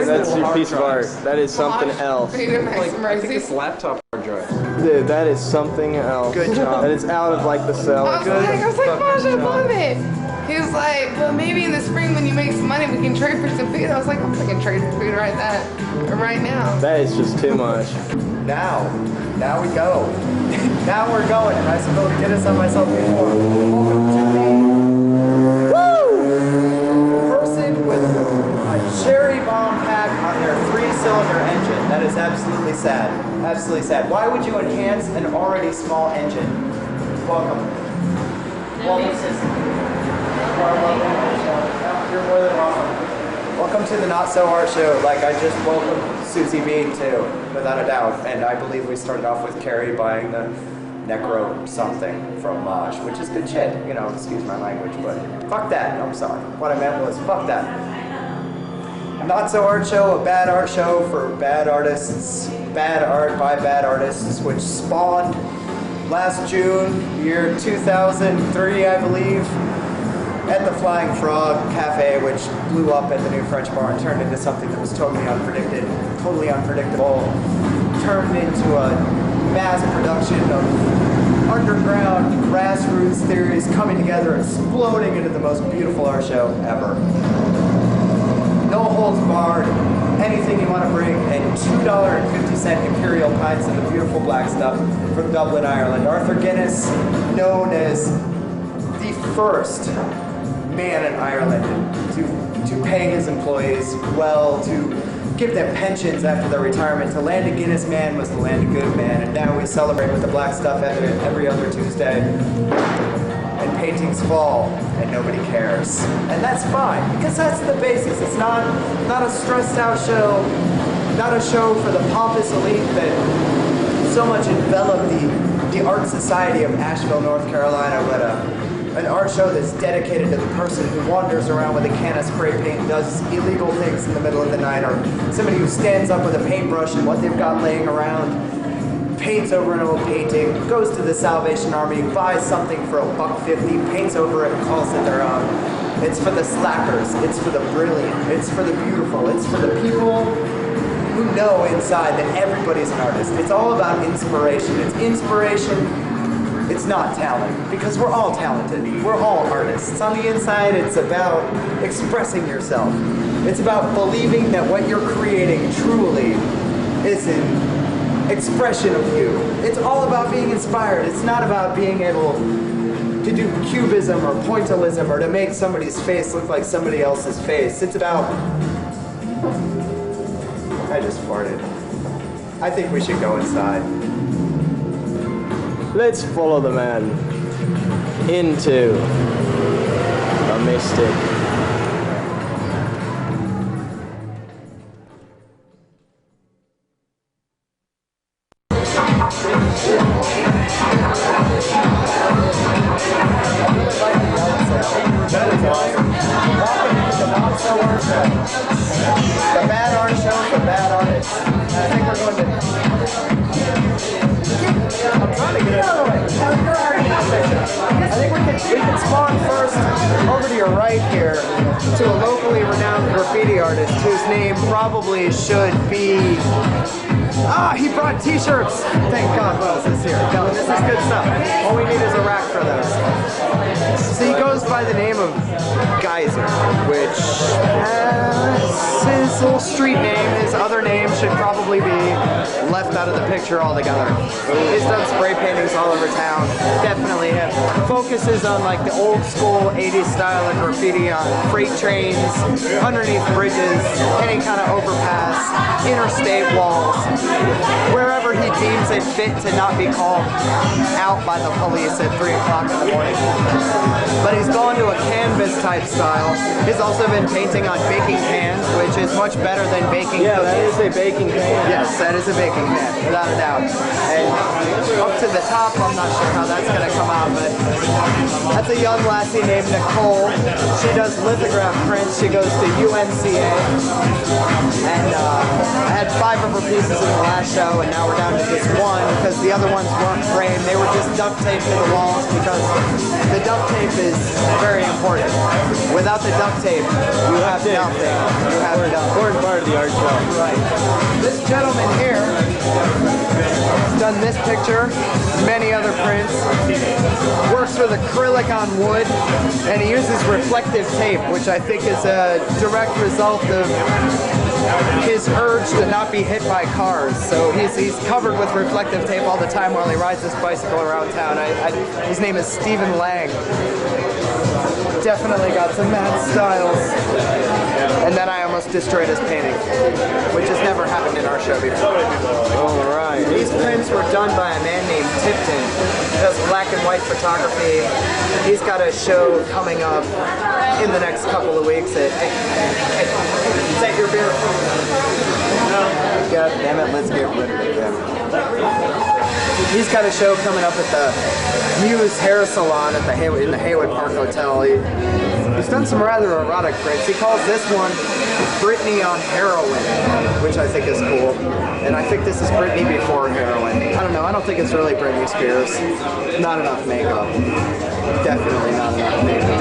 That's your piece of art. That is something else. I think it's laptop hard drive. Dude, that is something else. Good job. That is out of like the cell. I was like, Mosh, I love it. He was like, well, maybe in the spring when you make some money, we can trade for some food. I was like, I'm fucking trade for food right now. That is just too much. Now we go. Now we're going, and I suppose get us on myself before. Welcome to the person with a cherry bomb pack on their 3-cylinder engine. That is absolutely sad. Absolutely sad. Why would you enhance an already small engine? Welcome. You're more than welcome. Welcome to the Not So Art Show. Like I just welcomed Susie Bean too, without a doubt. And I believe we started off with Carrie buying the Necro something from Mosh, which is good shit. You know, excuse my language, but fuck that. I'm sorry. What I meant was fuck that. Not So Art Show, a bad art show for bad artists, bad art by bad artists, which spawned last June, year 2003, I believe, at the Flying Frog Cafe, which blew up at the New French Bar and turned into something that was totally unpredictable, turned into a mass production of underground grassroots theories coming together, exploding into the most beautiful art show ever. No holds barred, anything you want to bring, and $2.50 imperial pints of the beautiful black stuff from Dublin, Ireland. Arthur Guinness, known as the first man in Ireland to pay his employees well, to give them pensions after their retirement. To land a Guinness man was to land a good man, and now we celebrate with the black stuff every other Tuesday. And paintings fall, and nobody cares. And that's fine, because that's the basis. It's not a stressed out show, not a show for the pompous elite that so much enveloped the art society of Asheville, North Carolina, but an art show that's dedicated to the person who wanders around with a can of spray paint and does illegal things in the middle of the night, or somebody who stands up with a paintbrush and what they've got laying around, paints over an old painting, goes to the Salvation Army, buys something for $1.50, paints over it and calls it their own. It's for the slackers, it's for the brilliant, it's for the beautiful, it's for the people who know inside that everybody's an artist. It's all about inspiration. It's inspiration. It's not talent, because we're all talented. We're all artists. On the inside, it's about expressing yourself. It's about believing that what you're creating truly is an expression of you. It's all about being inspired. It's not about being able to do cubism or pointillism or to make somebody's face look like somebody else's face. It's about... I just farted. I think we should go inside. Let's follow the man into the mystic. That is awesome. Welcome to the Not So Art Show. The bad art show for bad artists. I think we're going to... I'm trying to get it out of the way. I think we can spawn first over to your right here to a locally renowned graffiti artist whose name probably should be... he brought t-shirts! Thank God Wells is here. No, this is good stuff. All we need is a rack for those. So he goes by the name of Geyser, which is his little street name. His other name should probably be left out of the picture altogether. He's done spray paintings all over town. Definitely focuses on like the old school 80s style of graffiti on freight trains, underneath bridges, any kind of overpass, interstate walls, wherever he deems it fit to not be called out by the police at 3 o'clock in the morning. But he's gone to a canvas type style. He's also been painting on baking pans, which is much better than baking Yeah, cookies. that is a baking pan. Yes, that is a baking pan, without a doubt. And up to the top, I'm not sure how that's going to come out, but that's a young lassie named Nicole. She does lithograph prints. She goes to UNCA. And I had had 5 of her pieces in the last show, and now we're down to just 1 because the other ones weren't framed. They were just duct taped to the walls because the duct tape is very important. Without the duct tape, you have nothing. You have nothing. Important part of the art show. Right. This gentleman here has done this picture, many other prints, works with acrylic on wood, and he uses reflective tape, which I think is a direct result of his urge to not be hit by cars. So he's covered with reflective tape all the time while he rides this bicycle around town. His name is Stephen Lang. Definitely got some mad styles. And then I almost destroyed his painting, which has never happened in our show before. Alright. These prints were done by a man named Tipton. He does black and white photography. He's got a show coming up in the next couple of weeks at Take Your Beer. God damn it, let's get rid of it. Yeah. He's got a show coming up at the Muse Hair Salon at in the Haywood Park Hotel. He's done some rather erotic prints. He calls this one Britney on Heroin, which I think is cool. And I think this is Britney before heroin. I don't know, I don't think it's really Britney Spears. Not enough makeup. Definitely not enough makeup.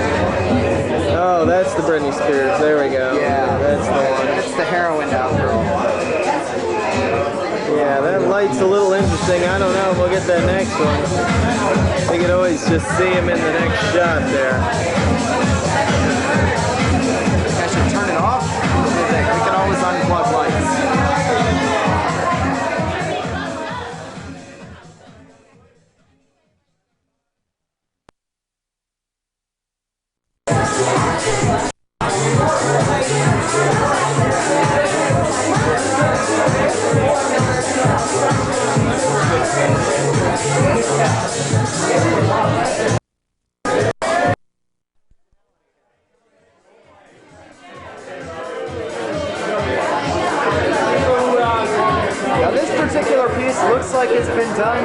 Oh, that's the Britney Spears. There we go. Yeah, that's the one. That's the heroin out girl. Yeah, that light's a little interesting. I don't know. We'll get that next one. We could always just see him in the next shot there. I should turn it off. We can always unplug lights. Now this particular piece looks like it's been done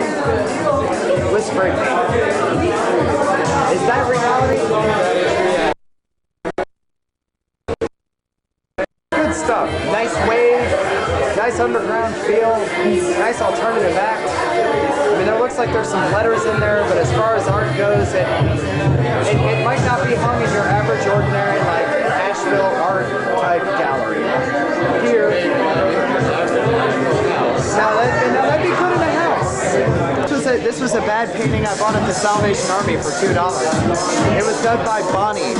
with spray paint. Is that reality? Good stuff. Nice wave, nice underground feel, nice alternative act. I mean, there looks like there's some letters in there, but as far as art goes, it might not be hung in your average, ordinary, like Asheville art type gallery. Here, now that'd be good in a house. This was a bad painting I bought at the Salvation Army for $2. It was done by Bonnie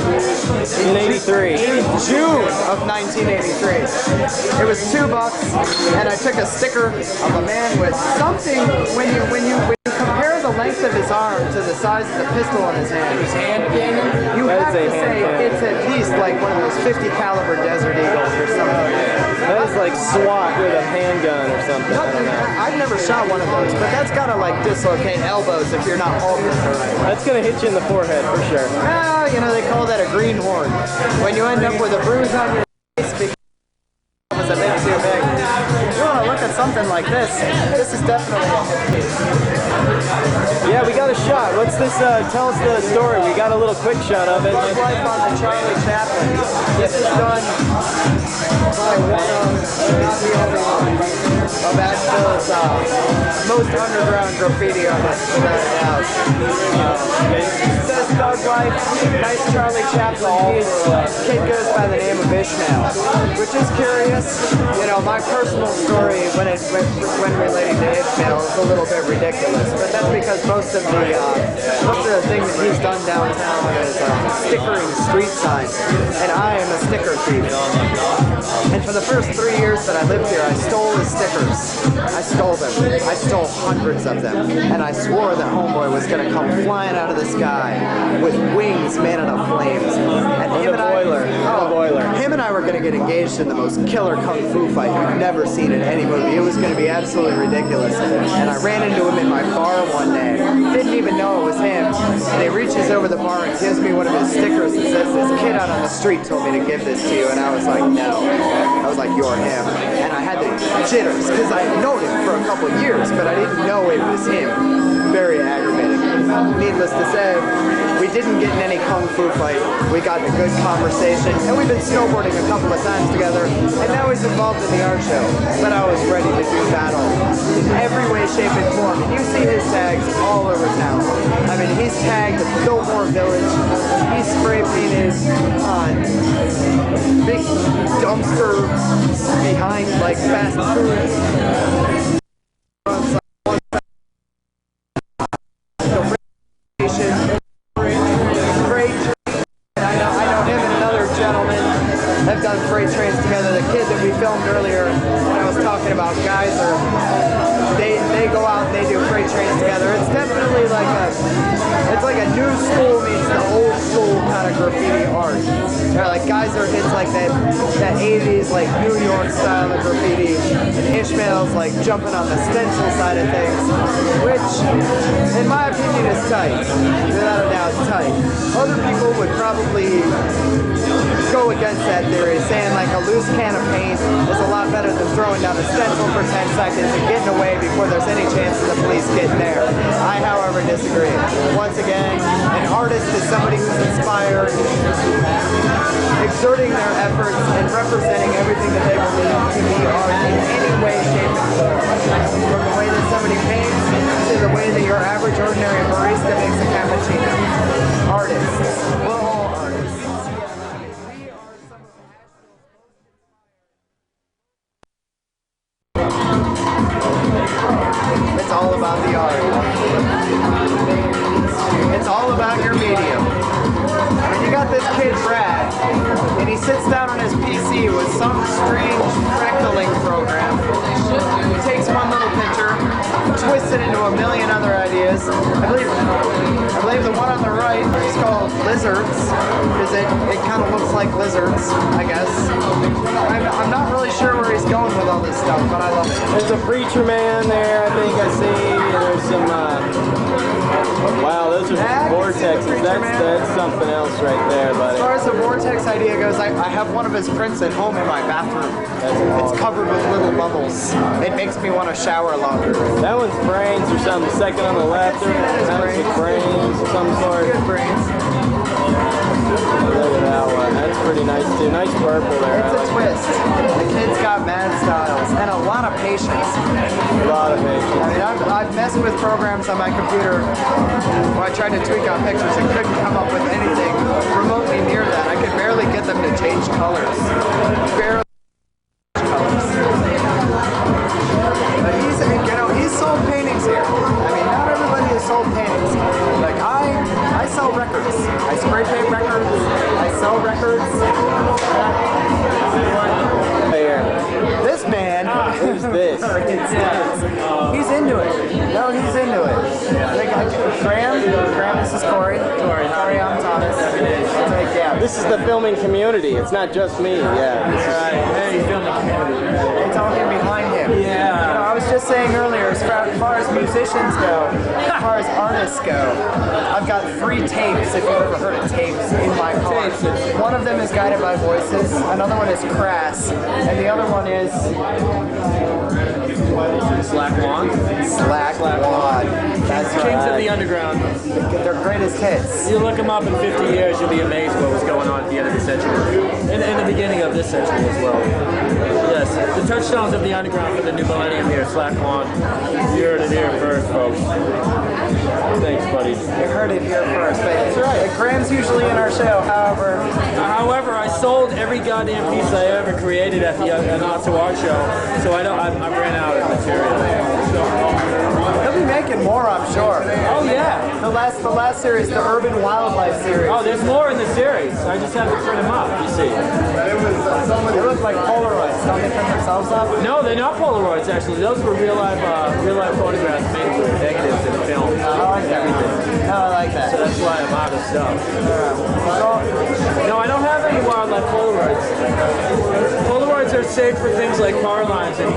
In 83. in June of 1983. It was $2, and I took a sticker of a man with something. When you compare the length of his arm to the size of the pistol in his hand, you have to say it's at least like one of those 50 caliber Desert Eagles or something. That is like SWAT with a handgun or something. I don't know. I've never shot one of those, but that's gotta like dislocate elbows if you're not holding it right. That's gonna hit you in the forehead for sure. Well, you know, they call that a greenhorn. When you end up with a bruise on your face because it was a bit too big. You wanna look at something like this, this is definitely Yeah, we got a shot. What's this? Tell us the story. We got a little quick shot of it. Bug Life on the Charlie Chaplin. This is done by one of, not the only one, of Asheville's most underground graffiti artists without a doubt. It says Bug Life, nice Charlie Chaplin piece. Kid goes by the name of Ishmael, which is curious. You know, my personal story when relating to Ishmael is a little bit ridiculous, but that's because most of the things that he's done downtown is stickering street signs, and I am a sticker thief. And for the first 3 years that I lived here, I stole his stickers. I stole them. I stole hundreds of them, and I swore that homeboy was going to come flying out of the sky with wings made out of flames. And him and I were going to get engaged in the most killer kung fu fight you've never seen in any movie. It was going to be absolutely ridiculous. And I ran into him in my bar one day. Didn't even know it was him. And he reaches over the bar and gives me one of his stickers that says, "This kid out on the street told me to give this to you." And I was like, no. I was like, "You're him." And I had the jitters because I had known him for a couple of years, but I didn't know it was him. Very aggravating. needless to say, we didn't get in any kung fu fight. We got in a good conversation, and we've been snowboarding a couple of times together, and now he's involved in the art show. But I was ready to do battle in every way, shape, and form. And you see his tags all over town. I mean, he's tagged at Fillmore Village. He's spray painted on big dumpster behind like fast food. Have done freight trains together. The kid that we filmed earlier, when I was talking about Geyser, they go out and they do freight trains together. It's definitely like a new school meets the old school kind of graffiti art. Yeah, like Geyser hits like that 80s like New York style of graffiti, and Ishmael's like jumping on the stencil side of things, which in my opinion is tight. Without a doubt, tight. Other people would probably go against that theory, saying like a loose can of paint is a lot better than throwing down a stencil for 10 seconds and getting away before there's any chance of the police getting there. I, however, disagree. Once again, an artist is somebody who's inspired, exerting their efforts and representing everything that they believe to be art in any way, shape, and form. From the way that somebody paints to the way that your average, ordinary barista makes a cappuccino. Artists. We're all artists. It's all about the art. It's all about your medium. When you got this kid Brad, and he sits down on his PC with some strange fractaling program, he takes one little picture, twists it into a million other ideas. I believe the one on the right is called Lizards, because it kind of looks like lizards, I guess. I'm not really sure where he's going with all this stuff, but I love it. There's a preacher man there, I think I see. There's some, wow, those are some vortexes. That's something else right there, buddy. As far as the vortex idea goes, I have one of his prints at home in my bathroom. It's covered with little bubbles. It makes me want to shower longer. That one's brains or something. The second on the left, that's brains of some sort. Good brains. Look at that one. That's pretty nice too. Nice purple there. It's a twist. The kid's got mad styles and a lot of patience. A lot of patience. I mean, I've messed with programs on my computer where I tried to tweak out pictures and couldn't come up with anything remotely near that. I could barely get them to change colors. Barely colors. But he's sold paintings here. I mean, not everybody has sold paintings. Like I sell records. I spray paint records. I sell records. This man, who's this? He's into it. No, he's into it. Graham, this is Corey. Corey, I'm Thomas. Yeah. This is the filming community. It's not just me. Yeah. Hey, filming community. It's all him behind him. Yeah. You know, I was just saying earlier, as far as musicians go, as far as artists go, I've got 3 tapes, if you've ever heard of tapes, in my car. One of them is Guided by Voices, another one is Crass, and the other one is Slack Lawn. Slack Lawn. That's Kings right. of the Underground. Their greatest hits. You look them up in 50 years, you'll be amazed what was going on at the end of the century. And in the beginning of this century as well. Yes, the touchstones of the underground for the new millennium here, Slack Lawn. You heard it here first, folks. Thanks, buddy. You heard it here first. But that's right. Graham's usually in our show, however. However, I sold every goddamn piece I ever created at the Not So Art Show, so I ran out of material. He'll be making more, I'm sure. Oh yeah. The last series, the Urban Wildlife series. Oh, there's more in the series. I just have to print them up, you see. They look like Polaroids. Don't they print themselves up? No, they're not Polaroids actually. Those were real life photographs made with negatives in film. I like that. No, I like that. So that's why I'm out of stuff. No, I don't have any wildlife Polaroids. Polaroids are saved for things like car lines and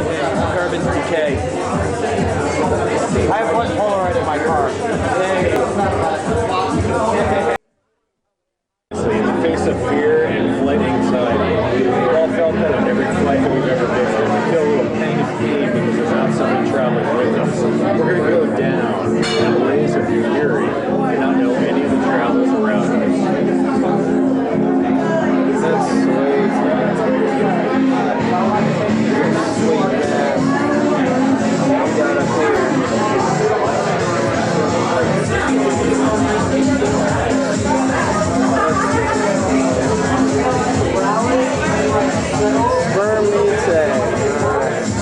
carbon decay. I have one Polaroid in my car. So in the face of fear and flight anxiety, we've all felt that on every flight that we've ever been on. We feel a little pang of pain because there's not somebody traveling with us. We're going to go down in a blaze of fury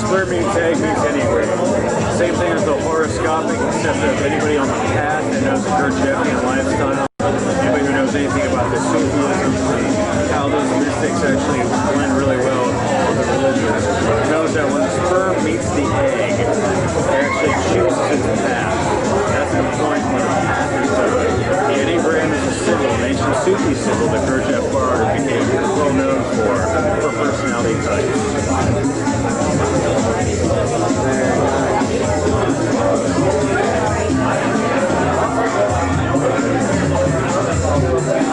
square means egg means anywhere. Same thing as the horoscopic, except that anybody on the path that knows the Gurdjieffian lifestyle, anybody who knows anything about the Sufism, how those mystics actually blend really well with all the religions, knows that when the sperm meets the egg, it actually chooses its path. That's the point where the path is done. The enneagram is a symbol, an ancient Sufi symbol that Gurdjieff borrowed and became well known for personality types.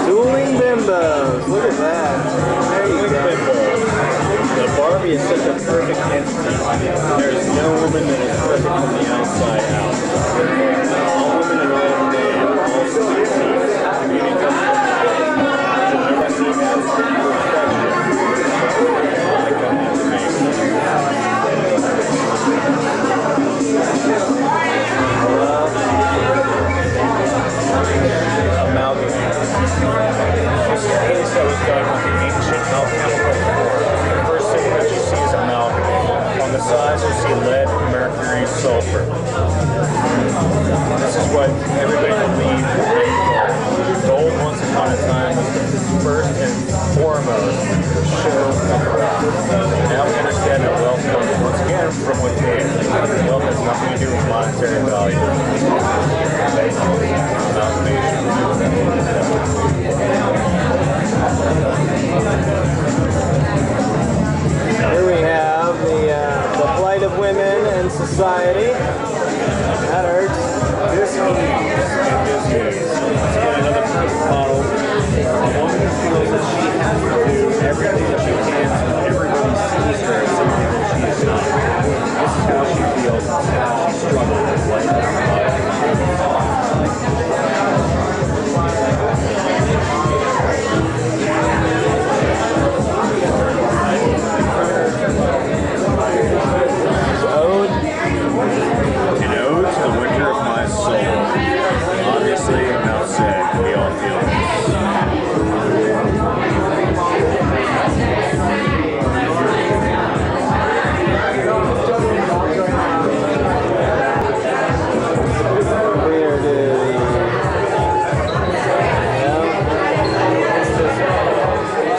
Dueling bimbos. Look at that. There you go. The Barbie is such a perfect entity. There is no woman that is perfect from the outside out. All women and all men, all species, community comes from the seen as amalgamate. This case that was done with the ancient alchemical form. The first thing that you see is amalgamate. On the sides you see lead, mercury, sulfur. This is what everybody believes is gold. Gold once upon a time was the first and foremost show of wealth. Now we understand that wealth comes once again from within. Wealth has nothing to do with monetary value. Here we have the plight of women and society. That hurts. This means, let's get another model. A woman feels that she has to do everything that she can so everybody sees her as something that she is not. This is how she feels, this is how she struggles with life and life. An ode to the winter of my soul. Obviously, enough said. We all feel this.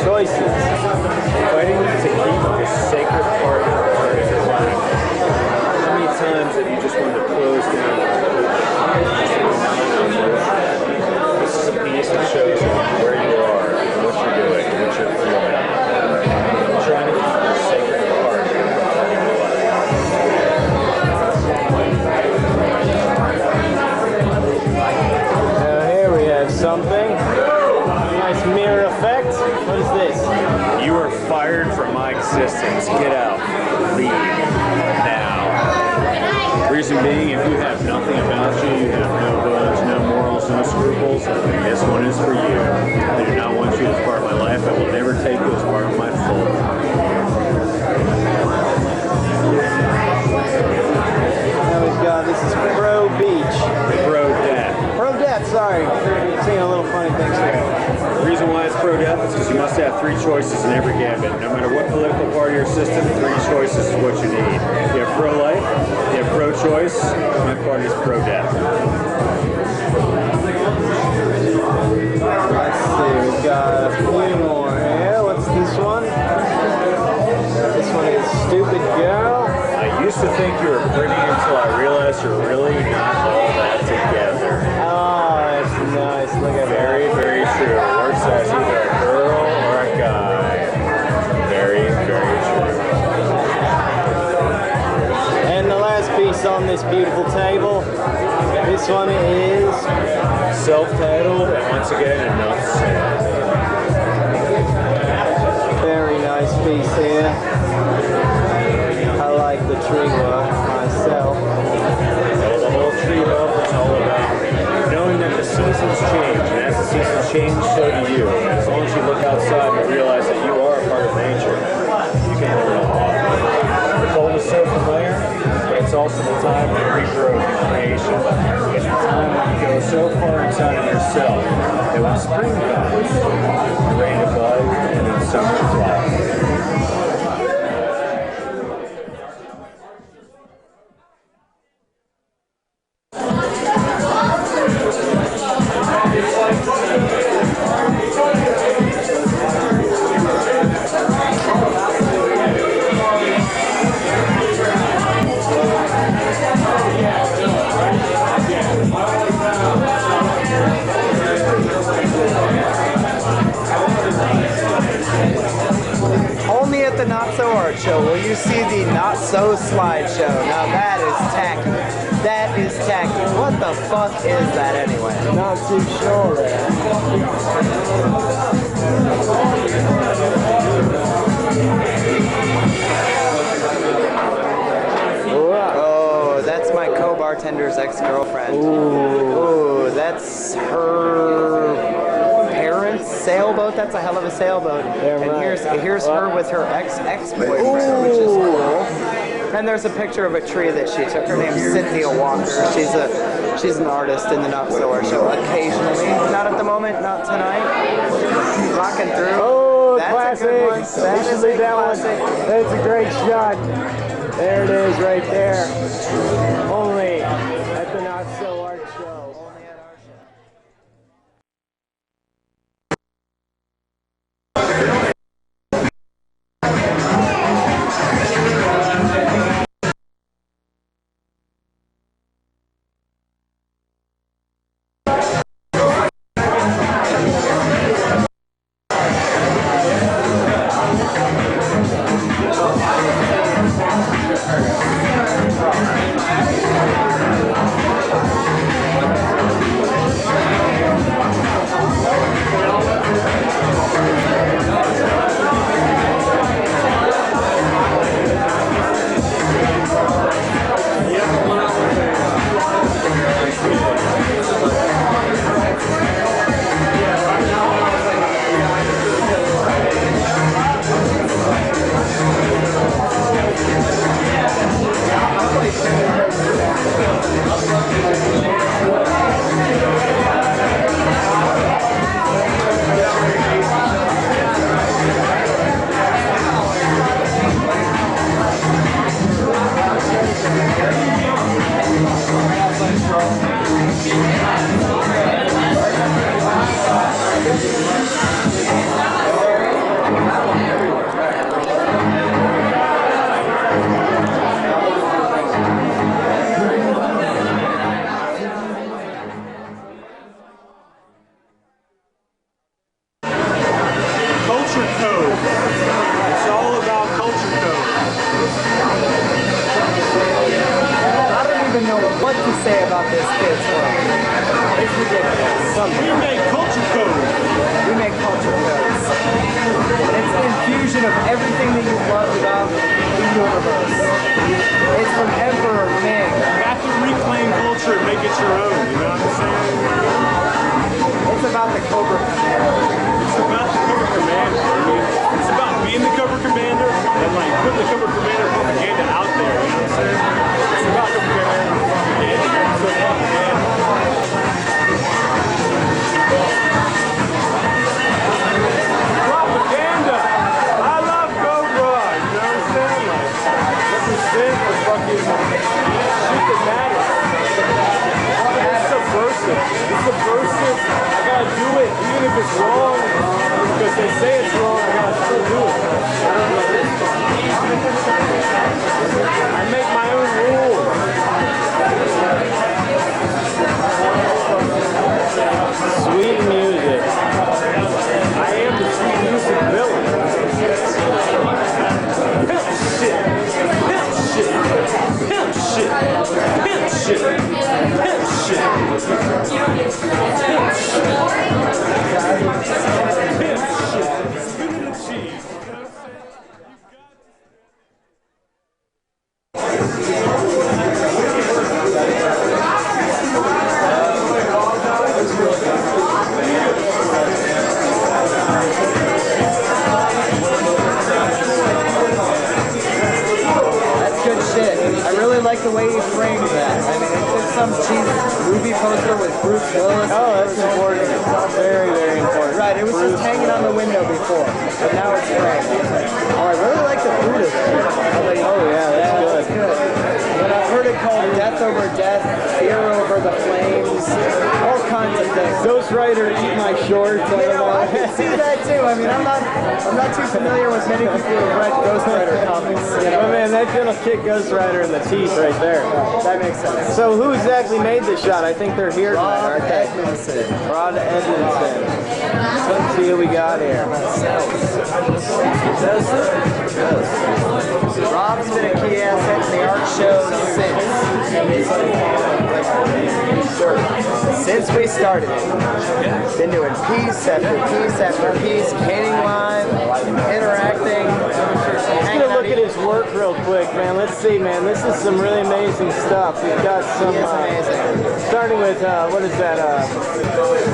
Choices. Fighting to keep the sacred part of your heart in your life. How many times have you just wanted to close down? This is a piece that shows you where you are, what you're doing, what you're feeling. Trying to keep the sacred part in your life. Now here we have something. Nice mirror effect. What is this? You are fired from my existence. Get out. Leave. Now. Reason being, if you have nothing about you, you have no bones, no morals, no scruples, this one is for you. I do not want you as part of my life. I will never take you as part of my fold. Now we've got, this is Pro Beach. Pro-death. Pro Death, sorry. Seeing a little funny things here. The reason why it's pro-death is because you must have three choices in every gambit. No matter what political part of your system, three choices is what you need. You have pro-life, you have pro-choice, my party is pro-death. Let's see, we've got a few more here. What's this one? This one is Stupid Girl. I used to think you were pretty until I realized you're really not all that together. Oh, that's nice. Look at Very, very true. Works as either a girl or a guy. Very, very true. And the last piece on this beautiful table, this one is Self-titled, and once again, enough said. very nice piece here. I like the tree work myself. The whole tree love is all about knowing that the seasons change, and as the seasons change, so do you. And as long as you look outside and realize that you are a part of nature, you can learn a lot. The cold is so familiar, but it's also the time of regrowth and creation. It's the time when you go so far inside of yourself that when spring comes, you're ready to bud and then summer flies. Show, will you see the Not So slideshow? Now that is tacky. That is tacky. What the fuck is that anyway? Not too sure there. Oh, that's my co-bartender's ex-girlfriend. Ooh, that's her parents' sailboat. That's a hell of a sailboat. And here's her with her ex-boyfriend, which is cool. And there's a picture of a tree that she took. Her name's Cynthia Walker. She's an artist in the Not So Art Show. Occasionally, not at the moment, not tonight. Rocking through. Oh, that's classic. A good one. That is a classic. That's a great shot. There it is, right there. Only at the Not So Art Show. Only at our show. Culture code. It's all about culture code. I don't even know what to say about this kid's work. It's ridiculous. We make culture code. We make culture codes. And it's an infusion of everything that you love about the universe. It's from Emperor Ming. You have to reclaim culture and make it your own. You know what I'm saying? It's about the Cobra Commander. It's about the cover commander. I mean, it's about being the cover commander and like putting the cover commander propaganda out there. You know what I'm saying? It's about the commander propaganda. So propaganda. Propaganda. I love Cobra. You know what I'm saying? Like, represent the fucking shit that matters. It's subversive. It's subversive. I gotta do it, even if it's wrong. Because they say it's wrong, I gotta still do it. I make my own rules. Sweet music. I am the sweet music villain. Pimp shit. Pimp shit. Pimp shit. Pimp shit. Pimp shit. Pimp shit. Spin the cheese. That's good shit. I really like the way he framed that. I mean, it's some cheap movie poster with Bruce Willis. Oh, that's important. Very, very important. Right, it was just hanging on the window before, but now it's framed. Oh, I really like the Buddha there. Oh, yeah, that's good. But I've heard it called Death Over Death, Fear Over the Flames, all kinds of things. Ghost Rider, eat my shorts. You know, I can see that too. I mean, I'm not too familiar with many people who've read Ghost Rider comics. You know? Oh man, that's gonna kick Ghost Rider in the teeth right there. That makes sense. So who exactly made this shot? I think they're here tonight, Rod aren't they? Edmondson. Rod Edmondson. Let's see what we got here. Rob's been a key asset in the art show since we started it. Been doing piece after piece after piece, painting live, interacting. Let's get a look at his work real quick, man. Let's see, man. This is some really amazing stuff. We've got some. He is amazing. Starting with what is that?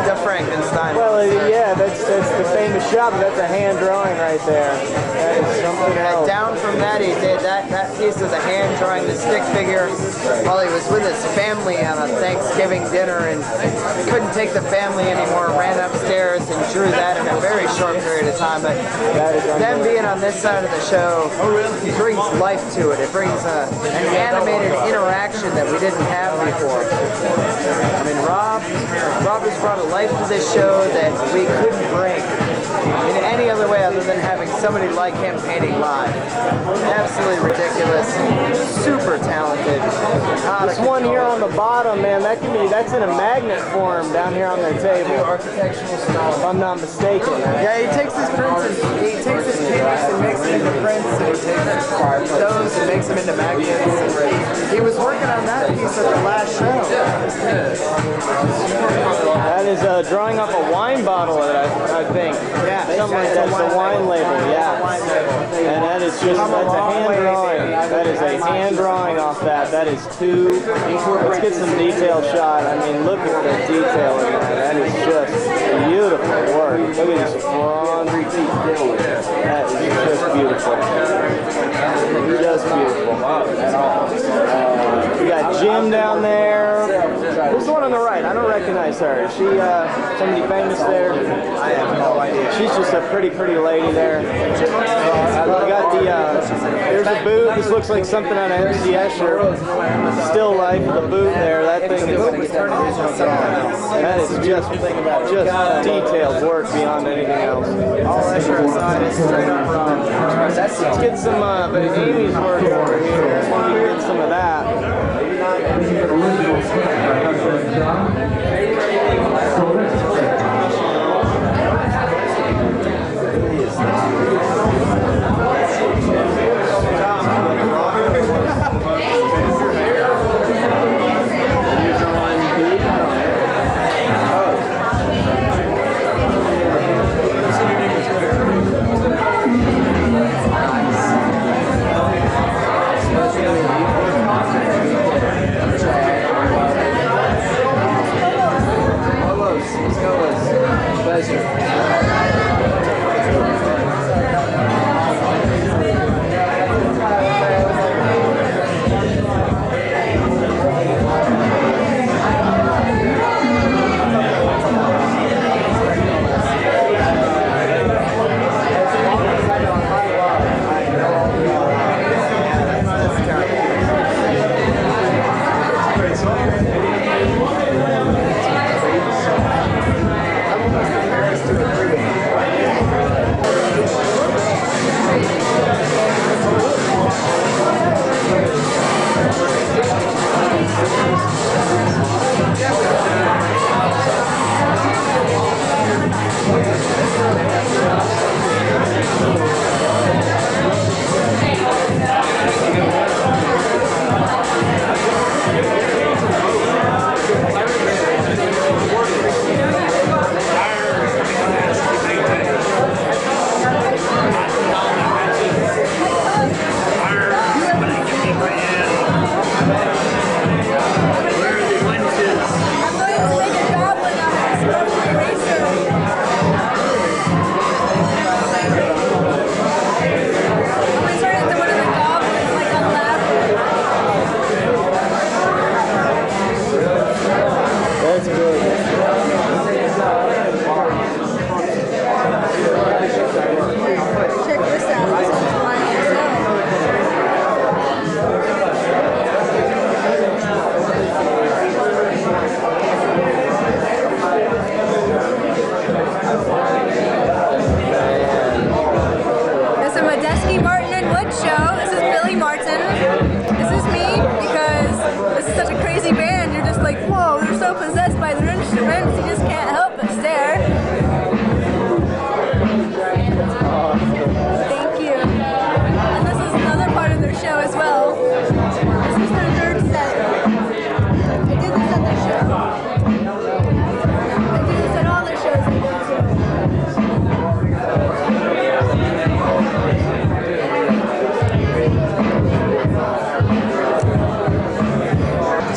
The Frankenstein. Well, yeah, that's the famous shot. But that's a hand drawing right there. That is something else. Down from that, he did that piece was a hand drawing the stick figure while he was with his family on a Thanksgiving dinner and couldn't take the family anymore. Ran upstairs and drew that in a very short period of time. But them being on this side of the show brings life to it. It brings an animated interaction that we didn't have before. I mean, Rob has brought a life to this show that we couldn't bring in any other way other than having somebody like him painting live. Absolutely ridiculous, super talented. This one here on the bottom, man, that's in a magnet form down here on their table. Architectural style. If I'm not mistaken. Yeah, he takes his prints and he takes his paintings and makes them into prints, and he takes those and makes them into magnets. He was working on that piece at the last show. That is drawing up a wine bottle, I think. Yeah, something like that. It's a wine label, yeah. And that is just, that's a hand drawing. That is a hand drawing off that. That is too, let's get some detailed shot. I mean, look at the detail in that. That is just beautiful work. Look at this front. That is just beautiful. Just beautiful. We got Jim down there. Who's the one on the right? I don't recognize her. Is she somebody famous there? I have no idea. She's just a pretty lady there. We got there's a boot. This looks like something on an MC Escher. Still life, the boot there. That thing is, that is just detailed work beyond anything else. All Escher aside is straight up wrong. Let's get some Amy's work over here. Get some of that.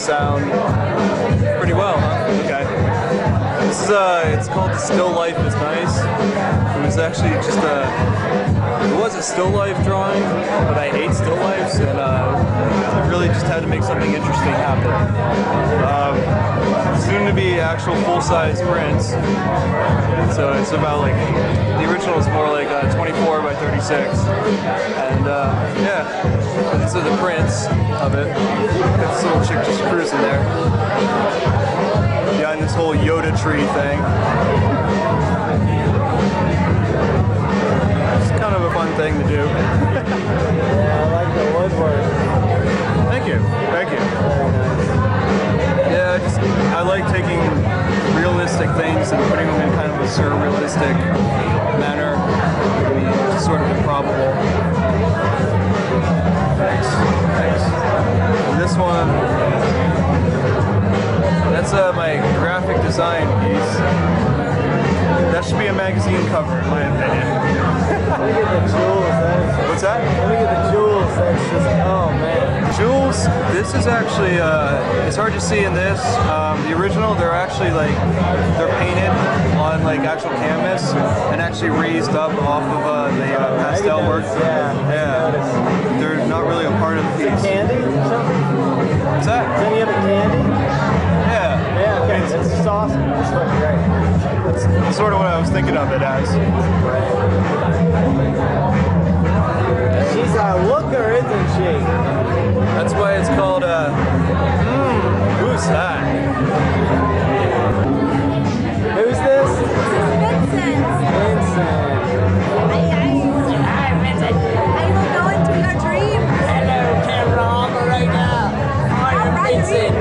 sound pretty well, huh? Okay. This is it's called The Still Life is Nice. It was actually just it was a still life drawing, but I hate still lifes, and I really just had to make something interesting happen. Soon to be actual full-size prints. So it's about like, the original is more like 24 by 36. And yeah, these are the prints of it. Got this little chick just cruising there. Behind this whole Yoda tree thing. It's kind of a fun thing to do. Yeah, I like the woodwork. Thank you, thank you. Very nice. Yeah, I like taking realistic things and putting them in kind of a surrealistic manner. Just sort of improbable. Thanks. And this one, that's my graphic design piece. That should be a magazine cover, in my opinion. Look at the jewels. What's that? Look at the jewels. That's just, oh man. Jewels, this is actually, it's hard to see in this. The original, they're actually like, they're painted on like actual canvas and actually raised up off of the pastel work. Yeah. They're not really a part of the piece. Candy or something? What's that? Then you have a candy? Yeah. Yeah, okay. It's just awesome. It's fucking great. That's sort of what I was thinking of it as. She's a looker, isn't she? That's why it's called, who's that? Who's this? Vincent. Vincent. Hi, Vincent. I will go into your dream. Hello, camera operator. I'm Vincent.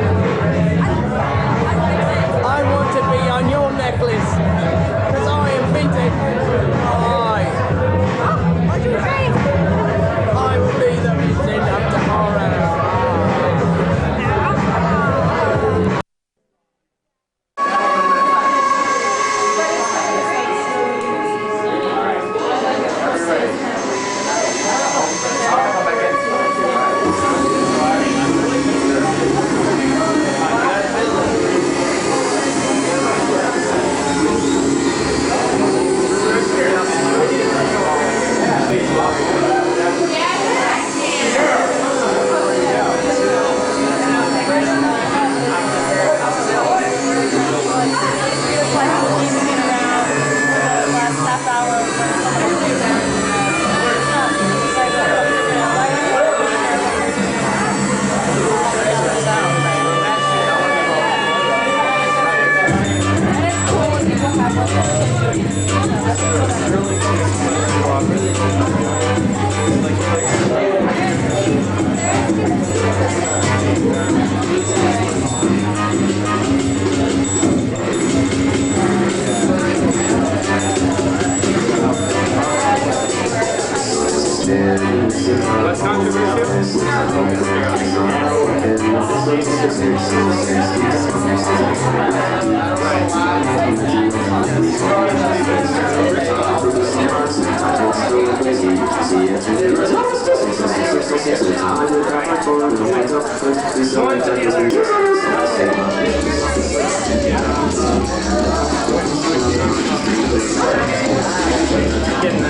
I want to be on your necklace because I am Vincent. What's your dream? I will be the Vincent of tomorrow. Getting the